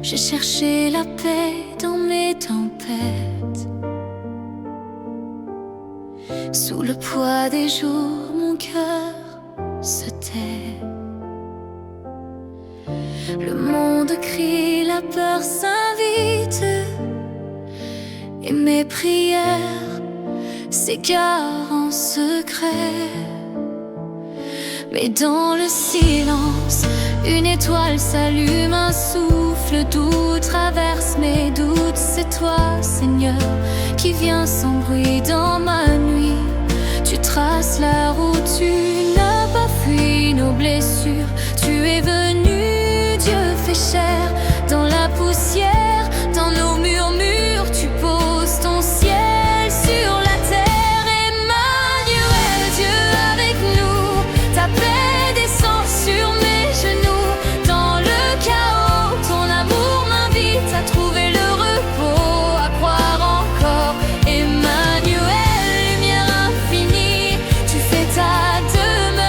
J'ai cherché la paix dans mes tempêtes. Sous le poids des jours, mon cœur se tait. Le monde crie, la peur s'invite, et mes prières s'égarent en secret. Mais dans le silence, une étoile s'allume, un souffle doux traverse mes doutes. C'est toi, Seigneur, qui viens sans bruit dans ma nuit. Tu traces la route, tu n'as pas fui nos blessures. Tu es venu, Dieu fait chair, dans la poussière, dans nos murmures. Tu poses ton ciel sur la terre. Emmanuel, Dieu avec nous, ta paix descend sur mes genoux. Dans le chaos, ton amour m'invite à trouver le repos, à croire encore. Emmanuel, lumière infinie, tu fais ta demeure.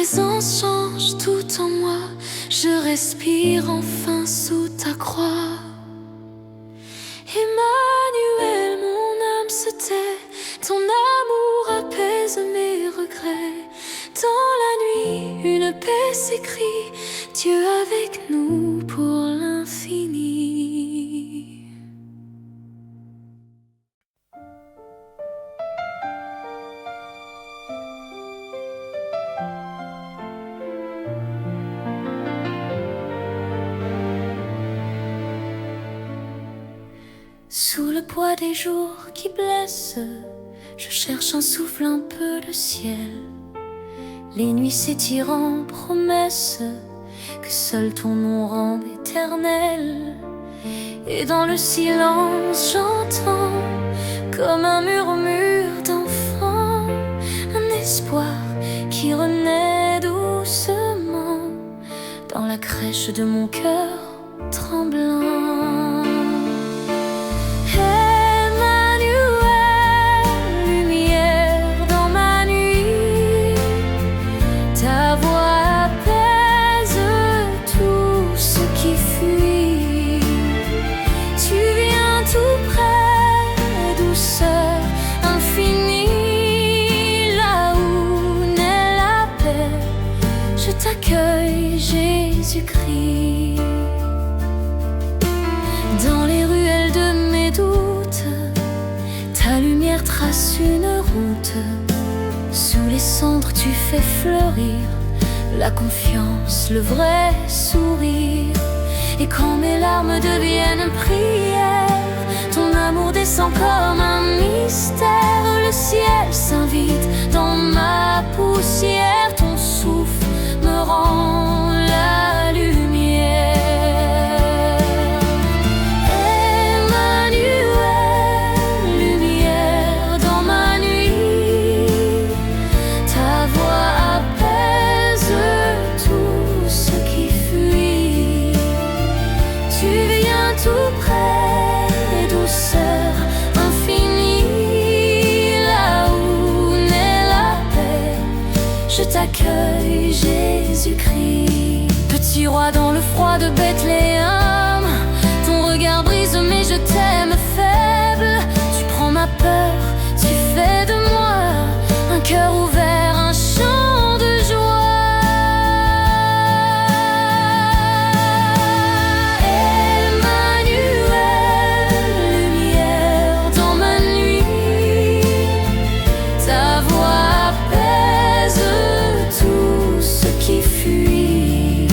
présence change tout en moi. Je respire enfin sous ta croix. Emmanuel, mon âme se tait, ton amour apaise mes regrets. Dans la nuit, une paix s'écrie, Dieu avec nous pour l'infini. Sous le poids des jours qui blessent, je cherche un souffle, un peu de ciel. Les nuits s'étirent en promesses que seul ton nom rend éternel. Et dans le silence j'entends, comme un murmure d'enfant, un espoir qui renaît doucement dans la crèche de mon cœur tremblant. T'accueille Jésus-Christ. Dans les ruelles de mes doutes, ta lumière trace une route. Sous les cendres tu fais fleurir la confiance, le vrai sourire. Et quand mes larmes deviennent prières, ton amour descend comme un mystère. Le ciel s'invite dans ma poussière, ton souffle me rend la lumière. Emmanuel, lumière dans ma nuit, ta voix apaise tout ce qui fuit. Tu viens tout près, douceur infinie, là où naît la paix, je t'accueille Jésus-Christ. Petit roi dans le froid de Bethléem, ton regard brise mais je t'aime faible. Tu prends ma peur, tu fais de moi un cœur ouvert, un chant de joie. Emmanuel, lumière dans ma nuit, ta voix apaise tout ce qui fuit.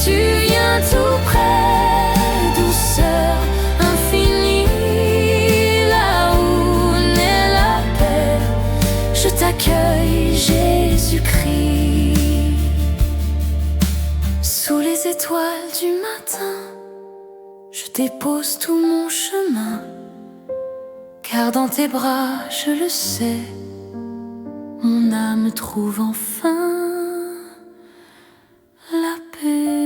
Tu viens tout près, douceur infinie, là où naît la paix, je t'accueille Jésus-Christ. Sous les étoiles du matin, je dépose tout mon chemin, car dans tes bras, je le sais, mon âme trouve enfin la paix.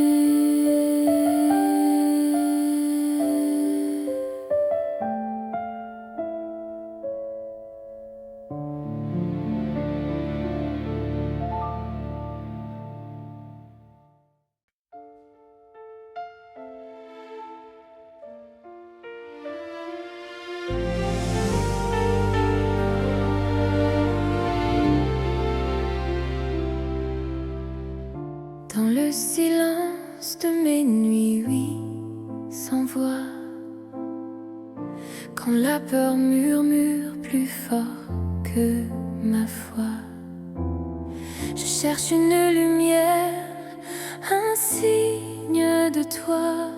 Dans le silence de mes nuits, oui, sans voix, quand la peur murmure plus fort que ma foi, je cherche une lumière, un signe de toi.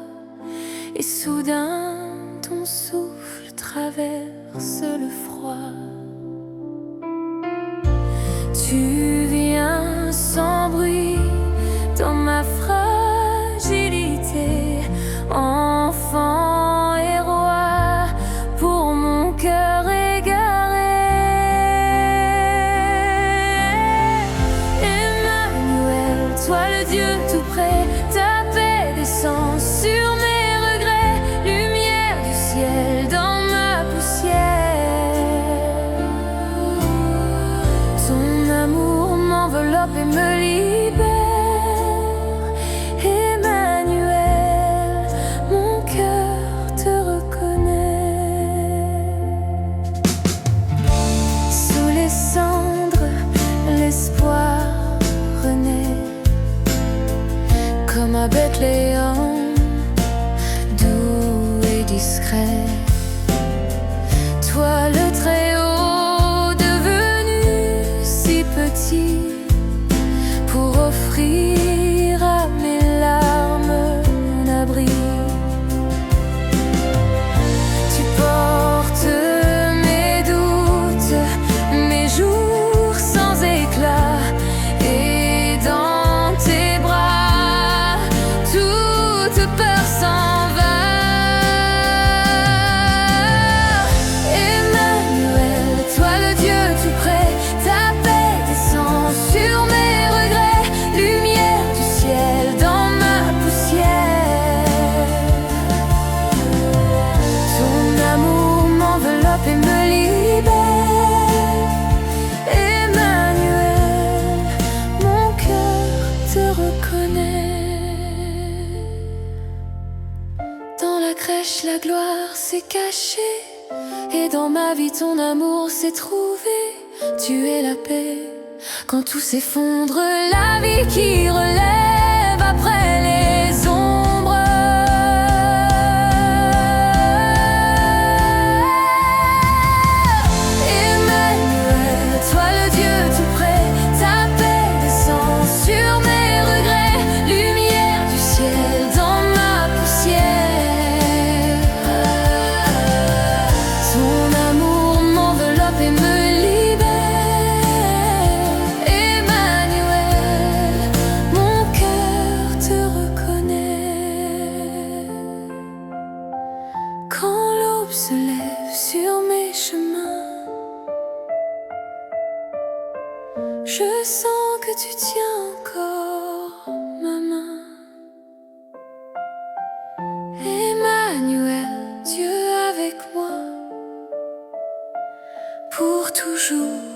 Et soudain, ton souffle traverse le froid. Tu viens sans bruit dans ma fragilité, enfant et roi pour mon cœur égaré. Emmanuel, toi le Dieu tout près, ta paix descend sur mes regrets, lumière du ciel dans ma poussière. Ton amour Cléant, doux et discret. Toi le Très-Haut devenu si petit pour offrir à mes larmes un abri. Tu portes mes doutes, mes jours sans éclat, et dans tes bras toute peur s'en va. Emmanuel, toi le Dieu tout près, ta paix descend sur mes regrets, lumière du ciel dans ma poussière. Ton amour m'enveloppe et me libère. Emmanuel, mon cœur te reconnaît. Dans la crèche, la gloire s'est cachée, et dans ma vie, ton amour s'est trouvé. Tu es la paix quand tout s'effondre, la vie qui relève après les ombres. Emmanuel, toi le Dieu tout près, ta paix descend sur mes regrets, lumière du ciel dans ma poussière. Ton amour m'enveloppe et me libère. Emmanuel, mon cœur te reconnaît. Quand l'aube se lève sur mes chemins, je sens que tu tiens encore ma main. Emmanuel, Dieu avec moi, pour toujours.